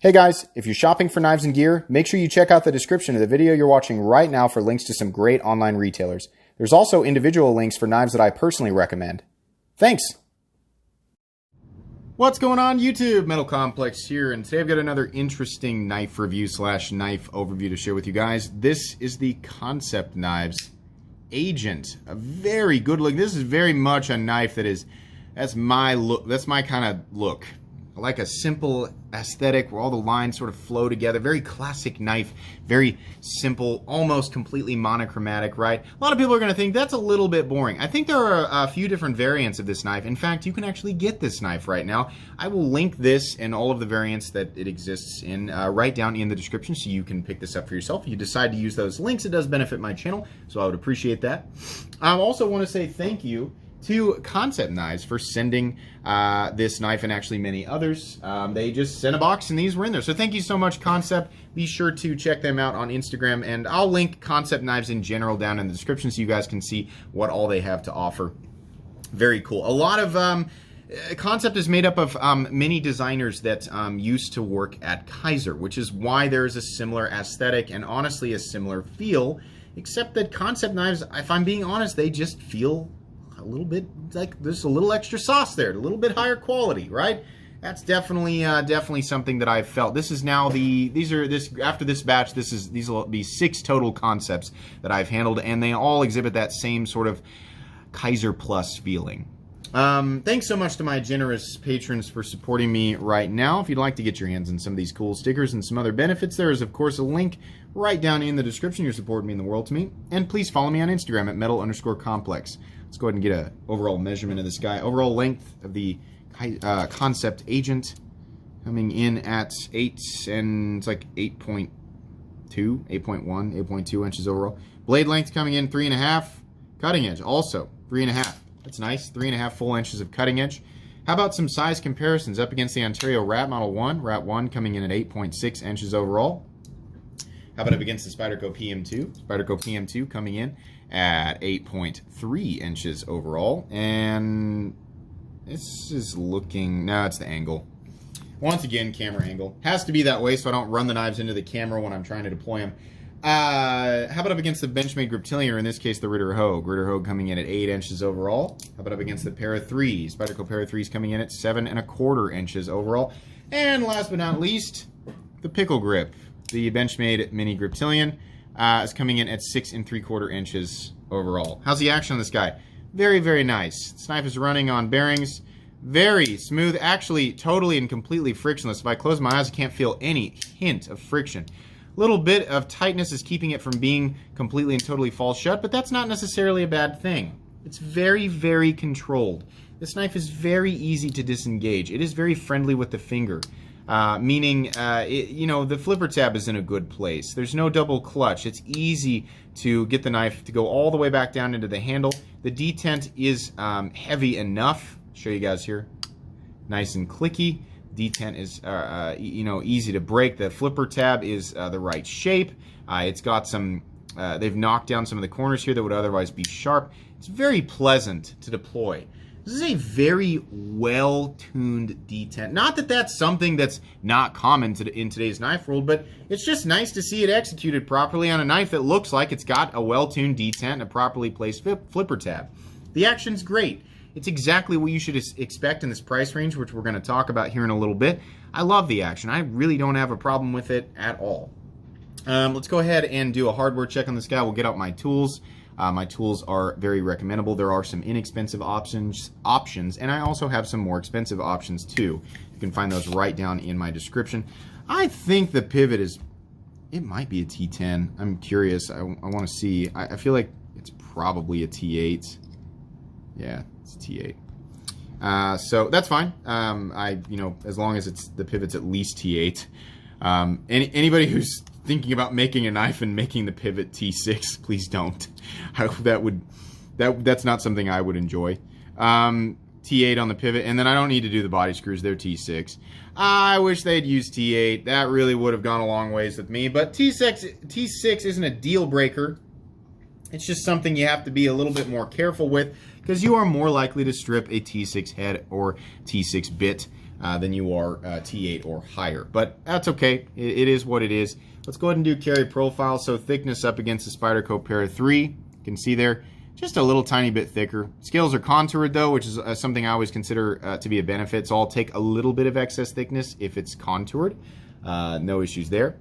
Hey guys, if you're shopping for knives and gear, make sure you check out the description of the video you're watching right now for links to some great online retailers. There's also individual links for knives that I personally recommend. Thanks! What's going on YouTube? Metal Complex here, and today I've got another interesting knife review slash knife overview to share with you guys. This is the Kansept Knives Agent. A very good look. This is very much a knife that's my look. That's my kind of look. I like a simple aesthetic where all the lines sort of flow together. Very classic knife, very simple, almost completely monochromatic, right? A lot of people are going to think that's a little bit boring. I think there are a few different variants of this knife. In fact, you can actually get this knife right now. I will link this and all of the variants that it exists in right down in the description so you can pick this up for yourself. If you decide to use those links, it does benefit my channel, so I would appreciate that. I also want to say thank you to Kansept Knives for sending this knife and actually many others. They just sent a box and these were in there. So thank you so much, Kansept. Be sure to check them out on Instagram, and I'll link Kansept Knives in general down in the description so you guys can see what all they have to offer. Very cool. A lot of Kansept is made up of many designers that used to work at Kaiser, which is why there is a similar aesthetic and honestly a similar feel, except that Kansept Knives, if I'm being honest, they just feel a little bit like there's a little extra sauce there, a little bit higher quality, right? That's definitely definitely something that I've felt. This is now after this batch, these will be 6 total Kansepts that I've handled, and they all exhibit that same sort of Kaiser Plus feeling. Thanks so much to my generous patrons for supporting me right now. If you'd like to get your hands on some of these cool stickers and some other benefits, there is of course a link right down in the description. Your support means the world to me. And please follow me on Instagram at metal_complex. Let's go ahead and get an overall measurement of this guy. Overall length of the Kansept Agent coming in at 8, and it's like 8.2, 8.1, 8.2 inches overall. Blade length coming in 3.5. Cutting edge also 3.5. That's nice, 3.5 full inches of cutting edge. How about some size comparisons up against the Ontario Rat Model 1? Rat 1 coming in at 8.6 inches overall. How about up against the Spyderco PM2? Spyderco PM2 coming in at 8.3 inches overall. And this is looking, no, it's the angle. Once again, camera angle. Has to be that way so I don't run the knives into the camera when I'm trying to deploy them. How about up against the Benchmade Griptilian, or in this case the Ritter Hogue? Ritter Hogue coming in at 8 inches overall. How about up against the Para 3s? Spyderco Para 3s coming in at 7.25 inches overall. And last but not least, the Pickle Grip. The Benchmade Mini Griptilian is coming in at 6.75 inches overall. How's the action on this guy? Very, very nice. This knife is running on bearings. Very smooth, actually totally and completely frictionless. If I close my eyes, I can't feel any hint of friction. Little bit of tightness is keeping it from being completely and totally fall shut, but that's not necessarily a bad thing. It's very, very controlled. This knife is very easy to disengage. It is very friendly with the finger. Meaning, you know, the flipper tab is in a good place. There's no double clutch. It's easy to get the knife to go all the way back down into the handle. The detent is heavy enough. Show you guys here. Nice and clicky. Detent is, you know, easy to break. The flipper tab is the right shape. It's got some, they've knocked down some of the corners here that would otherwise be sharp. It's very pleasant to deploy. This is a very well-tuned detent. Not that that's something that's not common in today's knife world, but it's just nice to see it executed properly on a knife that looks like it's got a well-tuned detent and a properly placed flipper tab. The action's great. It's exactly what you should expect in this price range, which we're going to talk about here in a little bit. I love the action. I really don't have a problem with it at all. Let's go ahead and do a hardware check on this guy. We'll get out my tools. My tools are very recommendable. There are some inexpensive options, and I also have some more expensive options too. You can find those right down in my description. I think the pivot is, it might be a T10. I'm curious. I want to see. I feel like it's probably a T8. Yeah, it's a T8. So that's fine. You know, as long as the pivot's at least T8. Anybody who's thinking about making a knife and making the pivot T6, please don't. That's not something I would enjoy. T8 on the pivot, and then I don't need to do the body screws. They're T6. I wish they'd use T8. That really would have gone a long ways with me. But T6 isn't a deal breaker. It's just something you have to be a little bit more careful with, because you are more likely to strip a T6 head or T6 bit than you are T8 or higher. But that's okay. It is what it is. Let's go ahead and do carry profile. So thickness up against the Spyderco Para 3. You can see there, just a little tiny bit thicker. Scales are contoured though, which is something I always consider to be a benefit. So I'll take a little bit of excess thickness if it's contoured. No issues there.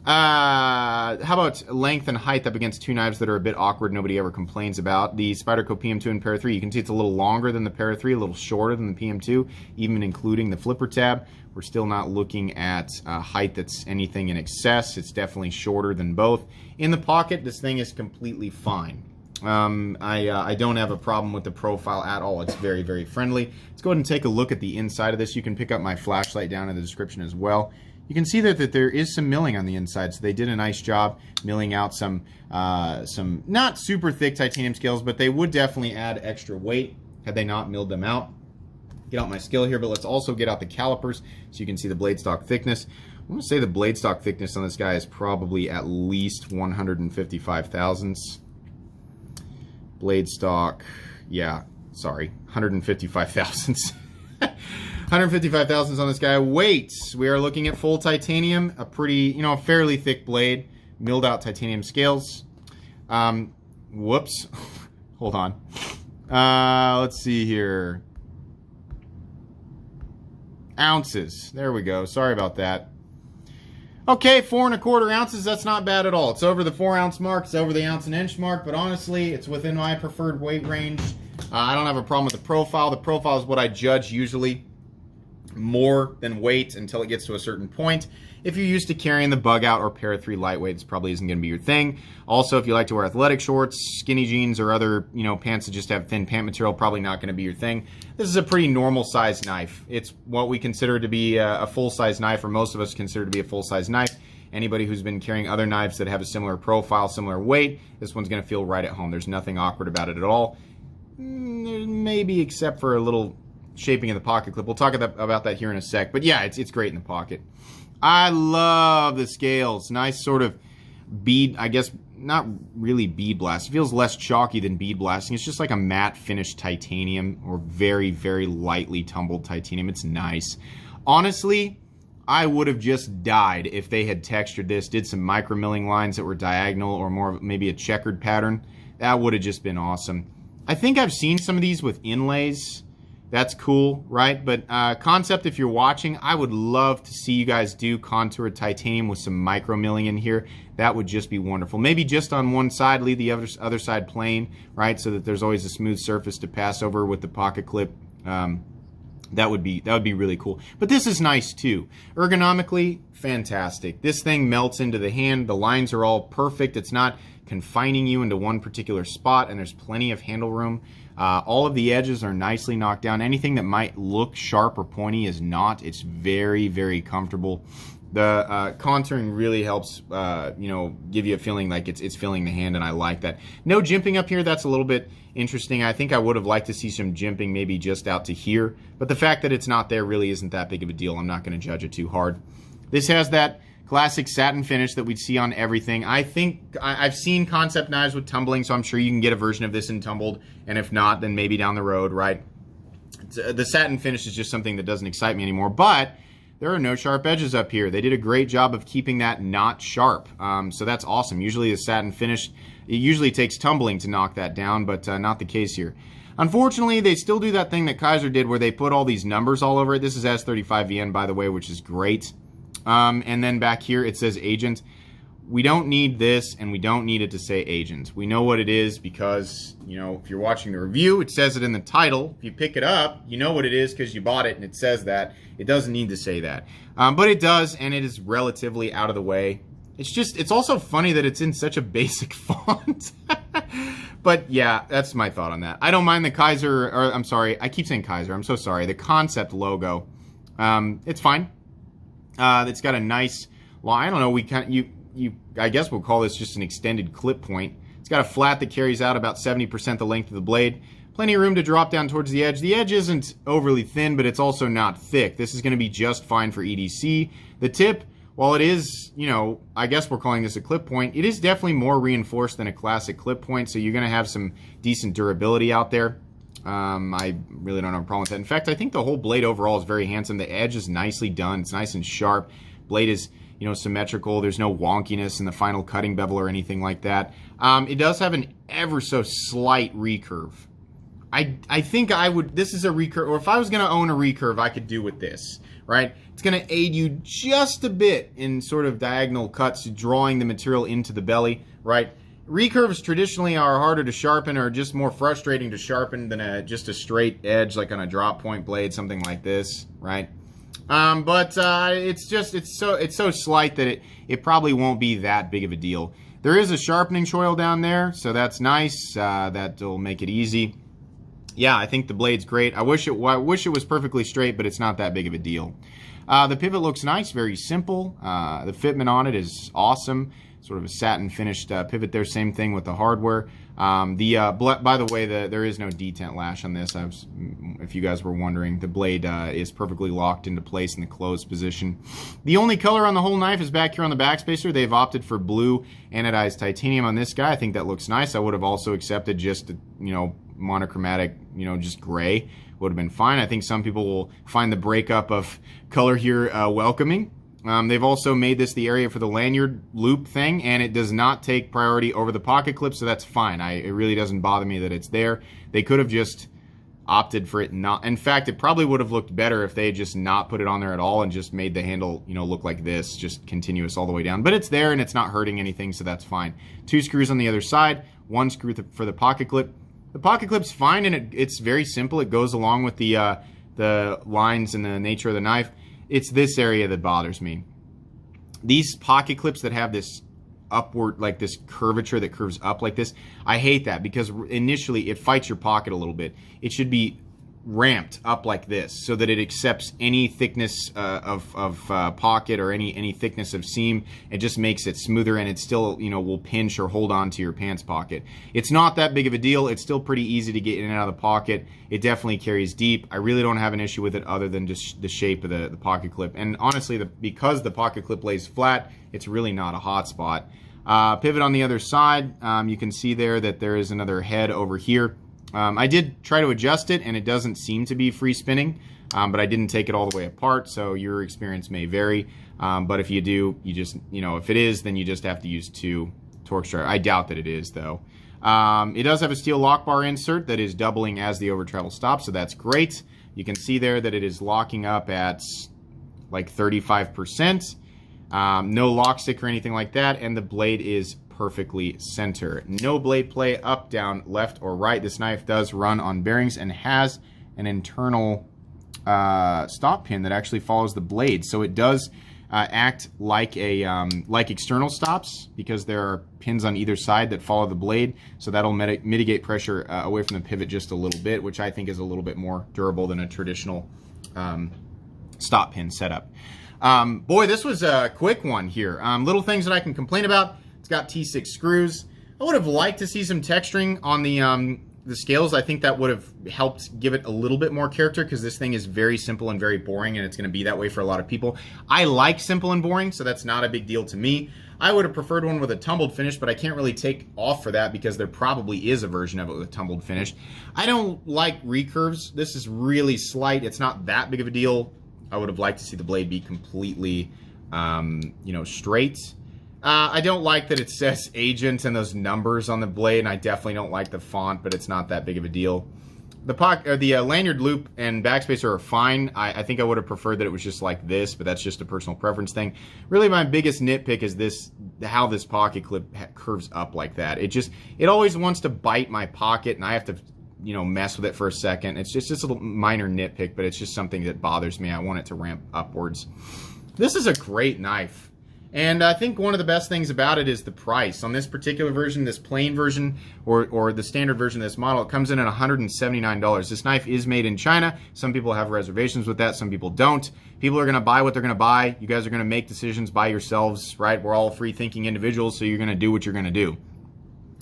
How about length and height up against two knives that are a bit awkward, nobody ever complains about? The Spyderco PM2 and Para 3, you can see it's a little longer than the Para 3, a little shorter than the PM2, even including the flipper tab. We're still not looking at height that's anything in excess. It's definitely shorter than both. In the pocket, this thing is completely fine. I don't have a problem with the profile at all. It's very, very friendly. Let's go ahead and take a look at the inside of this. You can pick up my flashlight down in the description as well. You can see that there is some milling on the inside, so they did a nice job milling out some not super thick titanium scales, but they would definitely add extra weight had they not milled them out. Get out my scale here, but let's also get out the calipers so you can see the blade stock thickness. I'm going to say the blade stock thickness on this guy is probably at least 155 thousandths. Blade stock, yeah, sorry, 155 thousandths. 155 thousandths on this guy. Weight, we are looking at full titanium, a pretty, fairly thick blade, milled out titanium scales. Whoops, hold on. Let's see here. Ounces, there we go, sorry about that. Okay, 4 1/4 ounces, that's not bad at all. It's over the 4 ounce mark, it's over the ounce and inch mark, but honestly, it's within my preferred weight range. I don't have a problem with the profile. The profile is what I judge usually more than weight until it gets to a certain point. If you're used to carrying the bug out or Para 3 lightweight, this probably isn't going to be your thing. Also, if you like to wear athletic shorts, skinny jeans, or other pants that just have thin pant material, probably not going to be your thing. This is a pretty normal size knife. It's what we consider to be a full size knife, or most of us consider to be a full size knife. Anybody who's been carrying other knives that have a similar profile, similar weight, this one's going to feel right at home. There's nothing awkward about it at all. Maybe except for a little shaping of the pocket clip. We'll talk about that here in a sec. But yeah, it's great in the pocket. I love the scales. Nice sort of bead, I guess, not really bead blast. It feels less chalky than bead blasting. It's just like a matte finished titanium or very, very lightly tumbled titanium. It's nice. Honestly, I would have just died if they had textured this, did some micro milling lines that were diagonal or more of maybe a checkered pattern. That would have just been awesome. I think I've seen some of these with inlays. That's cool, right? But Kansept, if you're watching, I would love to see you guys do contoured titanium with some micro milling in here. That would just be wonderful. Maybe just on one side, leave the other side plain, right? So that there's always a smooth surface to pass over with the pocket clip. That would be really cool. But this is nice too. Ergonomically, fantastic. This thing melts into the hand. The lines are all perfect. It's not confining you into one particular spot, and there's plenty of handle room. All of the edges are nicely knocked down. Anything that might look sharp or pointy is not. It's very, very comfortable. The contouring really helps, give you a feeling like it's filling the hand, and I like that. No jimping up here. That's a little bit interesting. I think I would have liked to see some jimping maybe just out to here, but the fact that it's not there really isn't that big of a deal. I'm not going to judge it too hard. This has that classic satin finish that we'd see on everything. I think I've seen Kansept knives with tumbling, so I'm sure you can get a version of this in tumbled, and if not, then maybe down the road, right? The satin finish is just something that doesn't excite me anymore, but there are no sharp edges up here. They did a great job of keeping that not sharp, so that's awesome. Usually the satin finish, it usually takes tumbling to knock that down, but not the case here. Unfortunately, they still do that thing that Kaiser did where they put all these numbers all over it. This is S35VN, by the way, which is great. And then back here it says agent. We don't need this, and we don't need it to say agent. We know what it is because, if you're watching the review, it says it in the title. If you pick it up, you know what it is because you bought it and it says that. It doesn't need to say that. But it does, and it is relatively out of the way. It's also funny that it's in such a basic font. But yeah, that's my thought on that. I don't mind the Kaiser, or I'm sorry, I keep saying Kaiser, I'm so sorry. The Kansept logo. It's fine. It's got a nice, well, I don't know, I guess we'll call this just an extended clip point. It's got a flat that carries out about 70% the length of the blade. Plenty of room to drop down towards the edge. The edge isn't overly thin, but it's also not thick. This is going to be just fine for EDC. The tip, while it is, I guess we're calling this a clip point, it is definitely more reinforced than a classic clip point, so you're going to have some decent durability out there. I really don't have a problem with that. In fact, I think the whole blade overall is very handsome. The edge is nicely done. It's nice and sharp. Blade is, you know, symmetrical. There's no wonkiness in the final cutting bevel or anything like that. It does have an ever so slight recurve. I think I would, this is a recurve, or if I was going to own a recurve, I could do with this, right? It's going to aid you just a bit in sort of diagonal cuts, drawing the material into the belly, right? Recurves traditionally are harder to sharpen, or just more frustrating to sharpen than just a straight edge like on a drop point blade, something like this, right? But it's so slight that it probably won't be that big of a deal. There is a sharpening choil down there, so that's nice. That'll make it easy. Yeah, I think the blade's great. I wish it was perfectly straight, but it's not that big of a deal. The pivot looks nice, very simple. The fitment on it is awesome. Sort of a satin finished pivot there. Same thing with the hardware. By the way, there is no detent lash on this. If you guys were wondering, the blade is perfectly locked into place in the closed position. The only color on the whole knife is back here on the backspacer. They've opted for blue anodized titanium on this guy. I think that looks nice. I would have also accepted just, you know, monochromatic, you know, just gray. Would have been fine. I think some people will find the breakup of color here welcoming. They've also made this the area for the lanyard loop thing, and it does not take priority over the pocket clip, so that's fine. It really doesn't bother me that it's there. They could have just opted for it not. In fact, it probably would have looked better if they had just not put it on there at all and just made the handle, you know, look like this, just continuous all the way down. But it's there and it's not hurting anything, so that's fine. 2 screws on the other side, 1 screw for the pocket clip. The pocket clip's fine, and it's very simple. It goes along with the lines and the nature of the knife. It's this area that bothers me. These pocket clips that have this upward, like this curvature that curves up like this, I hate that because initially it fights your pocket a little bit. It should be ramped up like this so that it accepts any thickness of pocket or any thickness of seam. It just makes it smoother, and it still, you know, will pinch or hold on to your pants pocket. It's not that big of a deal. It's still pretty easy to get in and out of the pocket. It definitely carries deep. I really don't have an issue with it other than just the shape of the pocket clip. And honestly, because the pocket clip lays flat, it's really not a hot spot. Pivot on the other side, you can see there that there is another head over here. I did try to adjust it, and it doesn't seem to be free spinning, but I didn't take it all the way apart, so your experience may vary. But if you do, you just, you know, if it is, then you just have to use 2 torque striker. I doubt that it is, though. It does have a steel lock bar insert that is doubling as the over travel stops, so that's great. You can see there that it is locking up at like 35%. No lock stick or anything like that, and the blade is perfectly center. No blade play up, down, left, or right. This knife does run on bearings and has an internal stop pin that actually follows the blade. So it does act like like external stops, because there are pins on either side that follow the blade. So that'll mitigate pressure away from the pivot just a little bit, which I think is a little bit more durable than a traditional stop pin setup. Boy, this was a quick one here. Little things that I can complain about. It's got T6 screws. I would have liked to see some texturing on the scales. I think that would have helped give it a little bit more character, because this thing is very simple and very boring, and it's going to be that way for a lot of people. I like simple and boring, so that's not a big deal to me. I would have preferred one with a tumbled finish, but I can't really take off for that because there probably is a version of it with a tumbled finish. I don't like recurves. This is really slight. It's not that big of a deal. I would have liked to see the blade be completely, you know, straight. I don't like that it says Agent and those numbers on the blade, and I definitely don't like the font, but it's not that big of a deal. The lanyard loop and backspacer are fine. I think I would have preferred that it was just like this, but that's just a personal preference thing. Really, my biggest nitpick is how this pocket clip curves up like that. It always wants to bite my pocket, and I have to, you know, mess with it for a second. It's just a little minor nitpick, but it's just something that bothers me. I want it to ramp upwards. This is a great knife. And I think one of the best things about it is the price. On this particular version, this plain version, or the standard version of this model, it comes in at $179. This knife is made in China. Some people have reservations with that, some people don't. People are going to buy what they're going to buy. You guys are going to make decisions by yourselves, right? We're all free-thinking individuals, so you're going to do what you're going to do.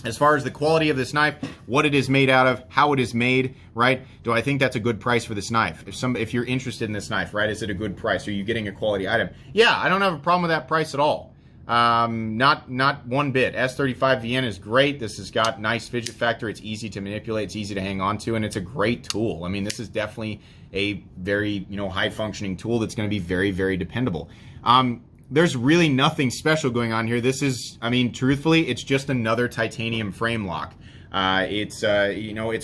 As far as the quality of this knife, what it is made out of, how it is made, right? Do I think that's a good price for this knife? If you're interested in this knife, right, is it a good price? Are you getting a quality item? Yeah, I don't have a problem with that price at all. Not one bit. S35VN is great. This has got nice fidget factor. It's easy to manipulate. It's easy to hang on to, and it's a great tool. I mean, this is definitely a very, high functioning tool that's going to be very, very dependable. There's really nothing special going on here. This is, I mean, truthfully, it's just another titanium frame lock. It's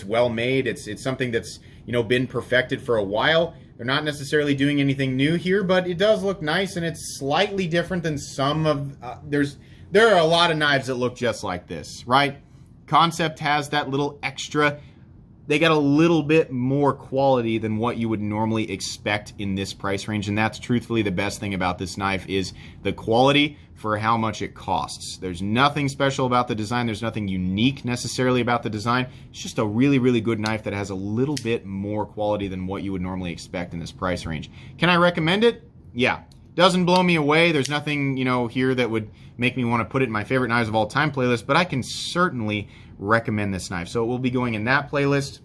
well made. It's something that's, been perfected for a while. They're not necessarily doing anything new here, but it does look nice, and it's slightly different than some of, there are a lot of knives that look just like this, right? Kansept has that little extra. They got a little bit more quality than what you would normally expect in this price range, and that's truthfully the best thing about this knife is the quality for how much it costs. There's nothing special about the design. There's nothing unique necessarily about the design. It's just a really, really good knife that has a little bit more quality than what you would normally expect in this price range. Can I recommend it? Yeah. Doesn't blow me away. There's nothing, here that would make me want to put it in my favorite knives of all time playlist, but I can certainly recommend this knife. So it will be going in that playlist.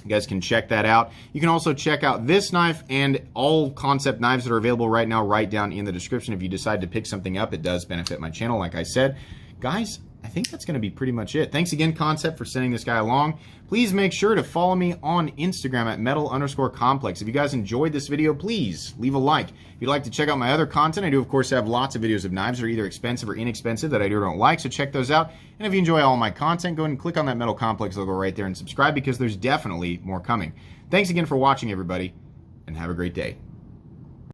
You guys can check that out. You can also check out this knife and all Kansept knives that are available right now right down in the description. If you decide to pick something up, it does benefit my channel, like I said. Guys, I think that's going to be pretty much it. Thanks again, Kansept, for sending this guy along. Please make sure to follow me on Instagram at metal_complex. If you guys enjoyed this video, please leave a like. If you'd like to check out my other content, I do, of course, have lots of videos of knives that are either expensive or inexpensive that I do or don't like, so check those out. And if you enjoy all my content, go ahead and click on that Metal Complex logo right there and subscribe, because there's definitely more coming. Thanks again for watching, everybody, and have a great day.